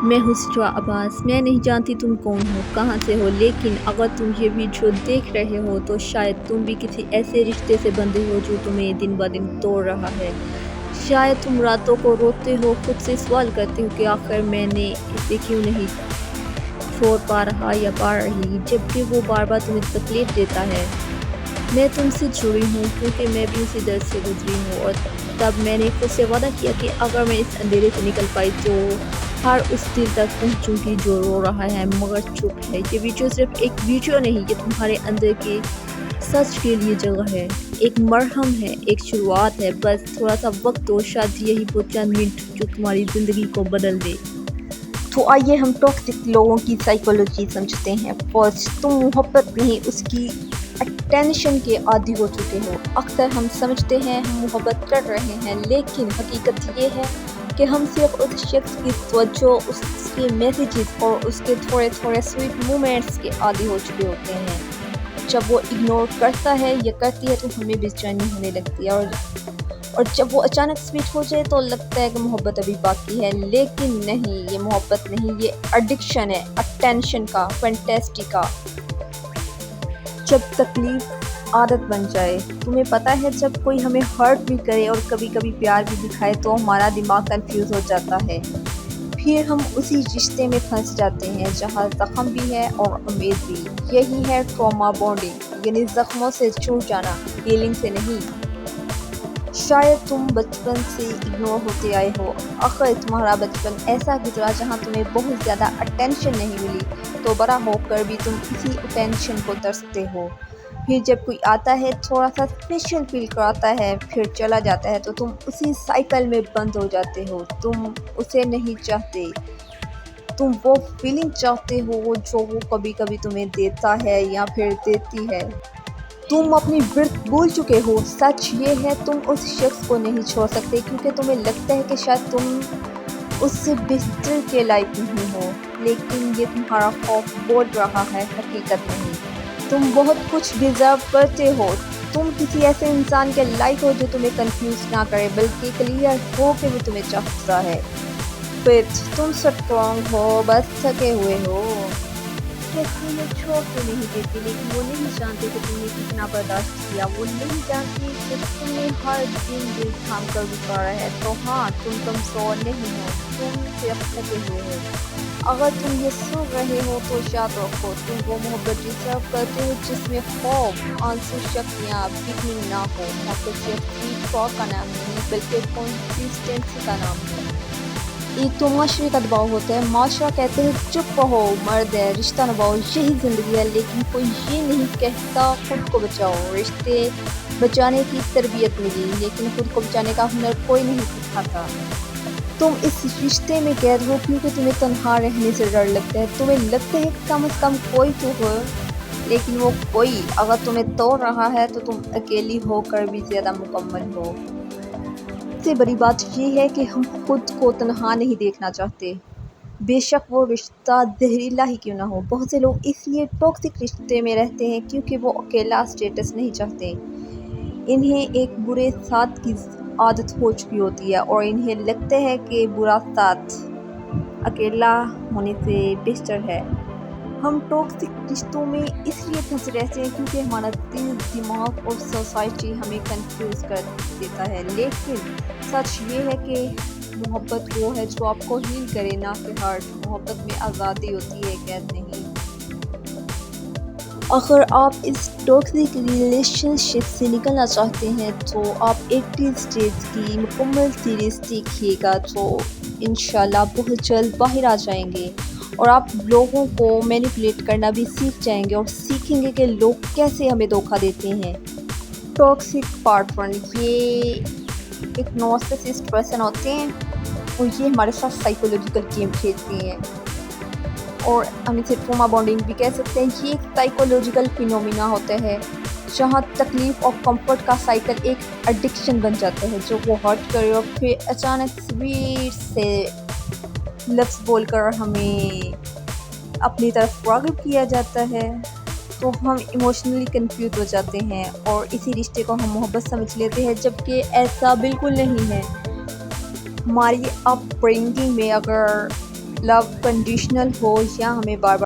میں ہوں سٹرا عباس۔ میں نہیں جانتی تم کون ہو، کہاں سے ہو، لیکن اگر تم یہ ویڈیو دیکھ رہے ہو تو شاید تم بھی کسی ایسے رشتے سے بندھے ہو جو تمہیں دن بہ دن توڑ رہا ہے۔ شاید تم راتوں کو روتے ہو، خود سے سوال کرتے ہو کہ آخر میں نے اسے کیوں نہیں چھوڑ پا رہا یا پا رہی، جبکہ وہ بار بار تمہیں تکلیف دیتا ہے۔ میں تم سے جڑی ہوں کیونکہ میں بھی اسی درد سے گزری ہوں، اور تب میں نے خود سے وعدہ کیا کہ اگر میں اس اندھیرے سے نکل پائی تو ہر اس دل تک پہنچوں گی جو رو رہا ہے مگر چپ ہے۔ یہ ویڈیو صرف ایک ویڈیو نہیں، یہ تمہارے اندر کے سچ کے لیے جگہ ہے، ایک مرہم ہے، ایک شروعات ہے، بس تھوڑا سا وقت اور شاید یہی وہ چند منٹ جو تمہاری زندگی کو بدل دے۔ تو آئیے ہم ٹاکسک لوگوں کی سائیکولوجی سمجھتے ہیں۔ فرسٹ، تم محبت نہیں، اس کی اٹینشن کے عادی ہو چکے ہو۔ اکثر ہم سمجھتے ہیں ہم محبت کر رہے ہیں، لیکن حقیقت یہ ہے کہ ہم صرف اس شخص کی توجہ، اس کے میسیجز اور اس کے تھوڑے تھوڑے سویٹ مومنٹس کے عادی ہو چکے ہوتے ہیں۔ جب وہ اگنور کرتا ہے یا کرتی ہے تو ہمیں بے چینی ہونے لگتی ہے، اور جب وہ اچانک سوئچ ہو جائے تو لگتا ہے کہ محبت ابھی باقی ہے، لیکن نہیں، یہ محبت نہیں، یہ ایڈکشن ہے، اٹینشن کا، فینٹیسٹی کا۔ جب تکلیف عادت بن جائے۔ تمہیں پتہ ہے جب کوئی ہمیں ہرٹ بھی کرے اور کبھی کبھی پیار بھی دکھائے تو ہمارا دماغ کنفیوز ہو جاتا ہے، پھر ہم اسی رشتے میں پھنس جاتے ہیں جہاں زخم بھی ہے اور امید بھی۔ یہی ہے ٹراما بانڈنگ، یعنی زخموں سے جڑ جانا، ہیلنگ سے نہیں۔ شاید تم بچپن سے اگنور ہوتے آئے ہو، آخر تمہارا بچپن ایسا گزرا جہاں تمہیں بہت زیادہ اٹینشن نہیں ملی، تو بڑا ہو کر بھی تم اسی اٹینشن کو ترستے ہو۔ پھر جب کوئی آتا ہے، تھوڑا سا اسپیشل فیل کراتا ہے، پھر چلا جاتا ہے تو تم اسی سائیکل میں بند ہو جاتے ہو۔ تم اسے نہیں چاہتے، تم وہ فیلنگ چاہتے ہو جو وہ کبھی کبھی تمہیں دیتا ہے یا پھر دیتی ہے۔ تم اپنی برتھ بھول چکے ہو۔ سچ یہ ہے تم اس شخص کو نہیں چھوڑ سکتے کیونکہ تمہیں لگتا ہے کہ شاید تم اس سے بہتر کے لائق نہیں ہو، لیکن یہ تمہارا خوف بول رہا ہے، حقیقت نہیں۔ تم بہت کچھ ڈیزرو کرتے ہو، تم کسی ایسے انسان کے لائق ہو جو تمہیں کنفیوز نہ کرے بلکہ کلیئر ہو کہ وہ تمہیں چاہتا ہے۔ ففتھ، تم سٹرونگ ہو، بس تھکے ہوئے ہو۔ کہتے ہیں چھوڑ تو نہیں دیتے، لیکن وہ نہیں جانتے کہ تم نے کتنا برداشت کیا، وہ نہیں جانتے کہ تم نے ہر دن دل تھام کر گزارا ہے۔ تو ہاں، تم کمزور نہیں ہو، تم صرف تھکے ہوئے ہو۔ اگر تم یہ سن رہے ہو تو یاد رکھو، تم وہ محبت ڈیزرو کرتے ہو جس میں خوف، آنسو، شک یا بگننگ نہ ہو۔ محبت صرف سویٹ ٹاک کا نام نہیں بلکہ کنسسٹنسی کا نام ہے۔ ایک تو معاشرے کا دباؤ ہوتا ہے، معاشرہ کہتے ہیں چپ رہو، مرد ہے، رشتہ نبھاؤ، یہی زندگی ہے، لیکن کوئی یہ نہیں کہتا خود کو بچاؤ۔ رشتے بچانے کی تربیت ملی، لیکن خود کو بچانے کا ہنر کوئی نہیں سکھاتا۔ تم اس رشتے میں قید ہو کیونکہ تمہیں تنہا رہنے سے ڈر لگتا ہے، تمہیں لگتا ہے کہ کم از کم کوئی تو ہو، لیکن وہ کوئی اگر تمہیں توڑ رہا ہے تو تم اکیلی ہو کر بھی زیادہ مکمل ہو۔ سب سے بڑی بات یہ ہے کہ ہم خود کو تنہا نہیں دیکھنا چاہتے، بے شک وہ رشتہ زہریلا ہی کیوں نہ ہو۔ بہت سے لوگ اس لیے ٹاکسک رشتے میں رہتے ہیں کیونکہ وہ اکیلا اسٹیٹس نہیں چاہتے۔ انہیں ایک برے ساتھ کی عادت ہو چکی ہوتی ہے اور انہیں لگتا ہے کہ برا ساتھ اکیلا ہونے سے بہتر ہے۔ ہم ٹاکسک رشتوں میں اس لیے پھنسے رہتے ہیں کیونکہ ہمارا دل، دماغ اور سوسائٹی ہمیں کنفیوز کر دیتا ہے، لیکن سچ یہ ہے کہ محبت وہ ہے جو آپ کو ہیل کرے، نہ کہ ہرٹ۔ محبت میں آزادی ہوتی ہے، قید نہیں۔ اگر آپ اس ٹاکسک ریلیشن شپ سے نکلنا چاہتے ہیں تو آپ 80 اسٹیپس کی مکمل سیریز دیکھیے گا تو انشاءاللہ بہت جلد باہر آ جائیں گے، اور آپ لوگوں کو مینیپولیٹ کرنا بھی سیکھ جائیں گے اور سیکھیں گے کہ لوگ کیسے ہمیں دھوکہ دیتے ہیں۔ ٹاکسک پارٹنر یہ ایک نارسسسٹ پرسن ہوتے ہیں اور یہ ہمارے ساتھ سائیکولوجیکل گیم کھیلتے ہیں، اور ہم اسے ٹراما بانڈنگ بھی کہہ سکتے ہیں۔ یہ ایک سائیکولوجیکل فینومینا ہوتا ہے جہاں تکلیف اور کمفرٹ کا سائیکل ایک ایڈکشن بن جاتا ہے جو وہ ہرٹ کرے اور پھر اچانک سویٹ سے لفظ بول کر ہمیں اپنی طرف راغب کیا جاتا ہے، تو ہم ایموشنلی کنفیوز ہو جاتے ہیں اور اسی رشتے کو ہم محبت سمجھ لیتے ہیں، جبکہ ایسا بالکل نہیں ہے۔ ہماری اپ برنگنگ میں اگر لو کنڈیشنل ہو یا ہمیں بار بار